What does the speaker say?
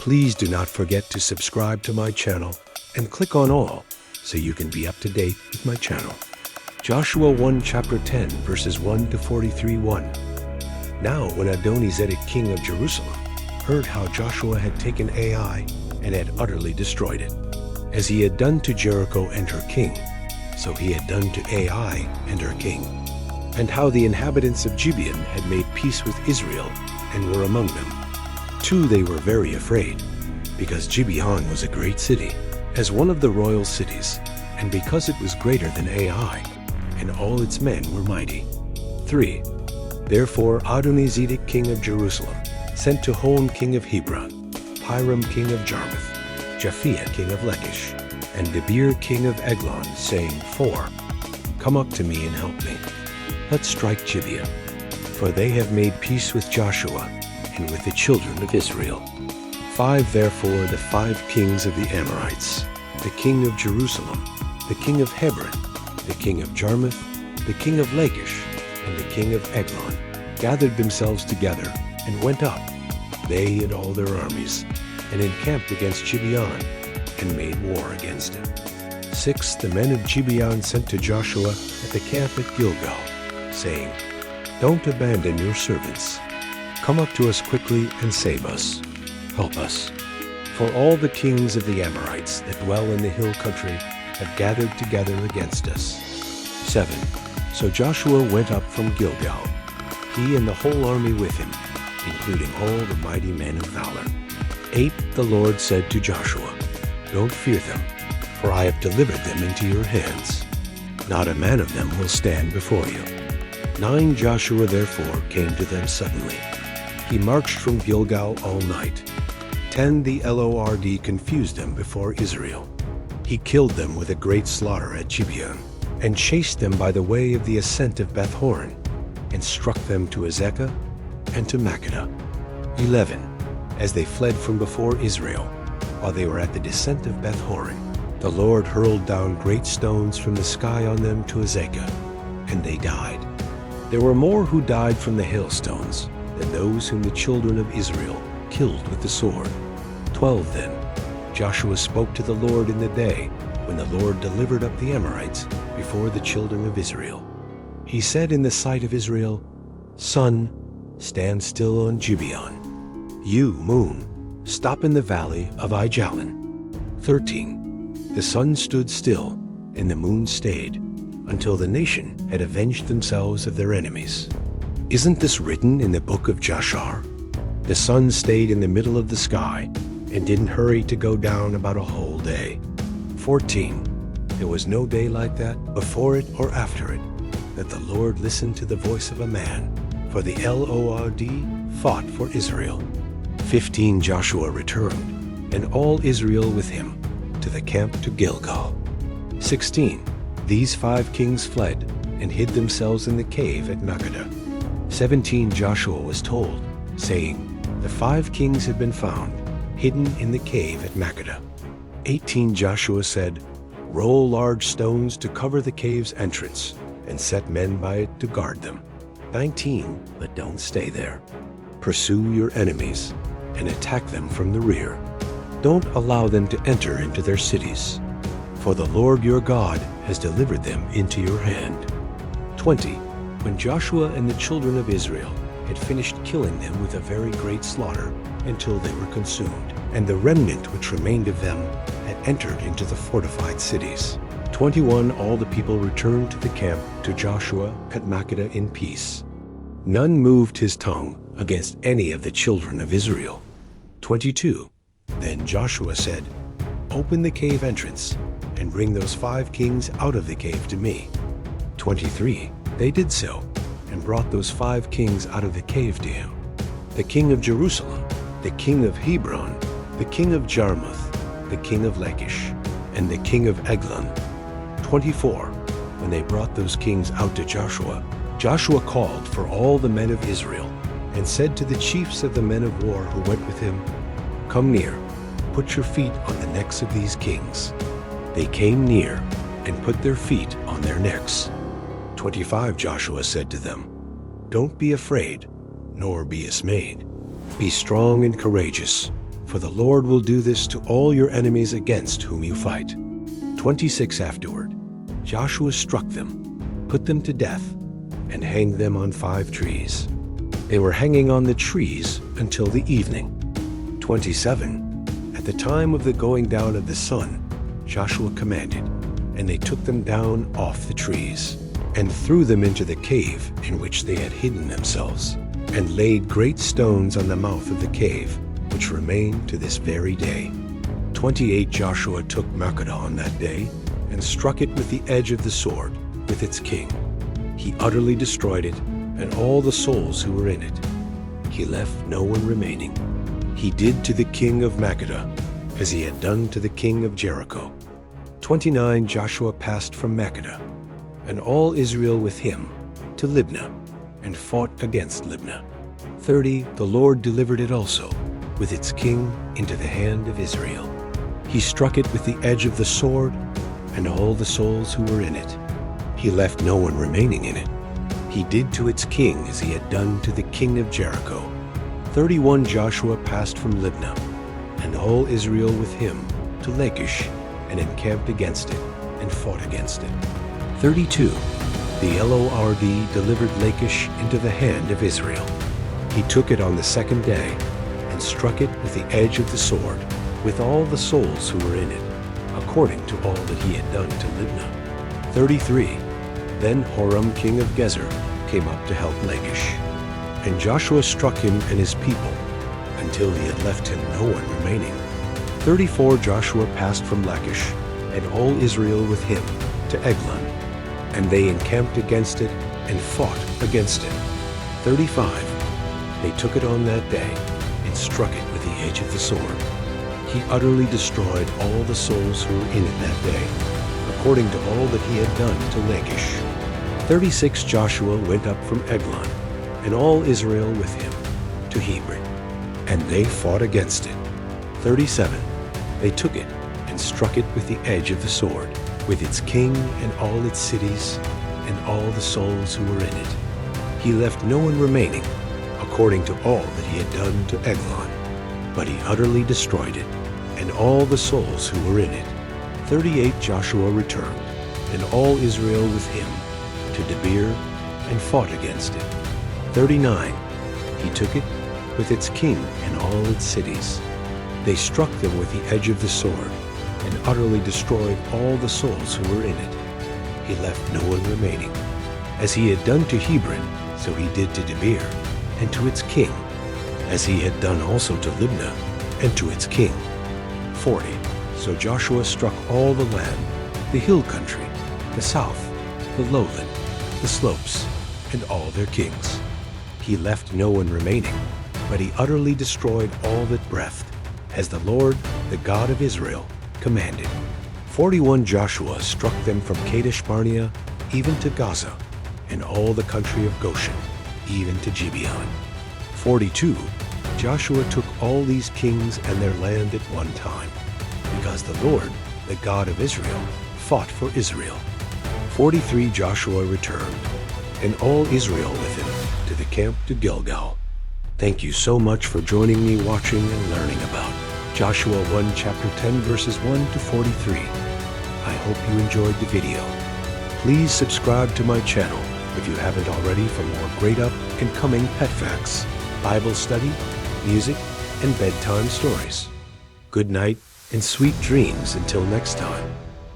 Please do not forget to subscribe to my channel and click on all so you can be up to date with my channel. Joshua 1 chapter 10 verses 1 to 43:1. Now when Adoni-Zedek king of Jerusalem heard how Joshua had taken Ai and had utterly destroyed it, as he had done to Jericho and her king, so he had done to Ai and her king, and how the inhabitants of Gibeon had made peace with Israel and were among them. Too they were very afraid, because Gibeon was a great city, as one of the royal cities, and because it was greater than Ai, and all its men were mighty. 3. Therefore Adoni-Zedek king of Jerusalem sent to Hon king of Hebron, Hiram king of Jarmuth, Japhia king of Lachish, and Debir king of Eglon, saying, 4. Come up to me and help me. Let's strike Gibeah, for they have made peace with Joshua and with the children of Israel. 5. Therefore the 5 kings of the Amorites, the king of Jerusalem, the king of Hebron, the king of Jarmuth, the king of Lachish, and the king of Eglon, gathered themselves together and went up, they and all their armies, and encamped against Gibeon, and made war against it. 6. The men of Gibeon sent to Joshua at the camp at Gilgal, saying, Don't abandon your servants. Come up to us quickly and save us. Help us. For all the kings of the Amorites that dwell in the hill country have gathered together against us. 7. So Joshua went up from Gilgal, he and the whole army with him, including all the mighty men of valor. 8. The Lord said to Joshua, Don't fear them, for I have delivered them into your hands. Not a man of them will stand before you. 9. Joshua therefore came to them suddenly. He marched from Gilgal all night. 10. The Lord confused them before Israel. He killed them with a great slaughter at Gibeon, and chased them by the way of the ascent of Beth-horon, and struck them to Azekah and to Makkedah. 11. As they fled from before Israel, while they were at the descent of Beth-horon, the Lord hurled down great stones from the sky on them to Azekah, and they died. There were more who died from the hailstones than those whom the children of Israel killed with the sword. 12. Then Joshua spoke to the Lord in the day when the Lord delivered up the Amorites before the children of Israel. He said in the sight of Israel, Sun, stand still on Gibeon. You, moon, stop in the valley of Aijalon. 13. The sun stood still, and the moon stayed, until the nation had avenged themselves of their enemies. Isn't this written in the book of Jashar? The sun stayed in the middle of the sky, and didn't hurry to go down about a whole day. 14. There was no day like that, before it or after it, that the Lord listened to the voice of a man, for the Lord fought for Israel. 15. Joshua returned, and all Israel with him, to the camp to Gilgal. 16. These 5 kings fled, and hid themselves in the cave at Makkedah. 17. Joshua was told, saying, The 5 kings have been found, hidden in the cave at Makkedah. 18. Joshua said, Roll large stones to cover the cave's entrance, and set men by it to guard them. 19. But don't stay there. Pursue your enemies, and attack them from the rear. Don't allow them to enter into their cities, for the Lord your God has delivered them into your hand. 20. When Joshua and the children of Israel had finished killing them with a very great slaughter until they were consumed, and the remnant which remained of them had entered into the fortified cities. 21. All the people returned to the camp to Joshua at Makkedah in peace. None moved his tongue against any of the children of Israel. 22. Then Joshua said, Open the cave entrance, and bring those 5 kings out of the cave to me. 23. They did so, and brought those 5 kings out of the cave to him, the king of Jerusalem, the king of Hebron, the king of Jarmuth, the king of Lachish, and the king of Eglon. 24. When they brought those kings out to Joshua, Joshua called for all the men of Israel, and said to the chiefs of the men of war who went with him, Come near, put your feet on the necks of these kings. They came near, and put their feet on their necks. 25. Joshua said to them, Don't be afraid, nor be dismayed. Be strong and courageous, for the Lord will do this to all your enemies against whom you fight. 26 Afterward, Joshua struck them, put them to death, and hanged them on 5 trees. They were hanging on the trees until the evening. 27 At the time of the going down of the sun, Joshua commanded, and they took them down off the trees, and threw them into the cave in which they had hidden themselves, and laid great stones on the mouth of the cave, which remain to this very day. 28 Joshua took Makkedah on that day, and struck it with the edge of the sword, with its king. He utterly destroyed it, and all the souls who were in it. He left no one remaining. He did to the king of Makkedah as he had done to the king of Jericho. 29 Joshua passed from Makkedah, and all Israel with him, to Libnah, and fought against Libnah. 30 The Lord delivered it also, with its king, into the hand of Israel. He struck it with the edge of the sword, and all the souls who were in it. He left no one remaining in it. He did to its king as he had done to the king of Jericho. 31 Joshua passed from Libnah, and all Israel with him, to Lachish, and encamped against it, and fought against it. 32 The Lord delivered Lachish into the hand of Israel. He took it on the 2nd day, and struck it with the edge of the sword, with all the souls who were in it, according to all that he had done to Libnah. 33 Then Horam king of Gezer came up to help Lachish. And Joshua struck him and his people, until he had left him no one remaining. 34 Joshua passed from Lachish, and all Israel with him, to Eglon. And they encamped against it, and fought against it. 35 They took it on that day, and struck it with the edge of the sword. He utterly destroyed all the souls who were in it that day, according to all that he had done to Lachish. 36 Joshua went up from Eglon, and all Israel with him, to Hebron, and they fought against it. 37 They took it, and struck it with the edge of the sword, with its king and all its cities, and all the souls who were in it. He left no one remaining, according to all that he had done to Eglon, but he utterly destroyed it, and all the souls who were in it. 38 Joshua returned, and all Israel with him, to Debir, and fought against it. 39 He took it, with its king and all its cities. They struck them with the edge of the sword, and utterly destroyed all the souls who were in it. He left no one remaining. As he had done to Hebron, so he did to Debir, and to its king, as he had done also to Libnah, and to its king. 40 So Joshua struck all the land, the hill country, the south, the lowland, the slopes, and all their kings. He left no one remaining, but he utterly destroyed all that breathed, as the Lord, the God of Israel, commanded. 41 Joshua struck them from Kadesh Barnea even to Gaza, and all the country of Goshen, even to Gibeon. 42 Joshua took all these kings and their land at one time, because the Lord, the God of Israel, fought for Israel. 43 Joshua returned, and all Israel with him, to the camp to Gilgal. Thank you so much for joining me watching and learning about Joshua 1 chapter 10 verses 1 to 43. I hope you enjoyed the video. Please subscribe to my channel if you haven't already for more great up and coming pet facts, Bible study, music, and bedtime stories. Good night and sweet dreams until next time.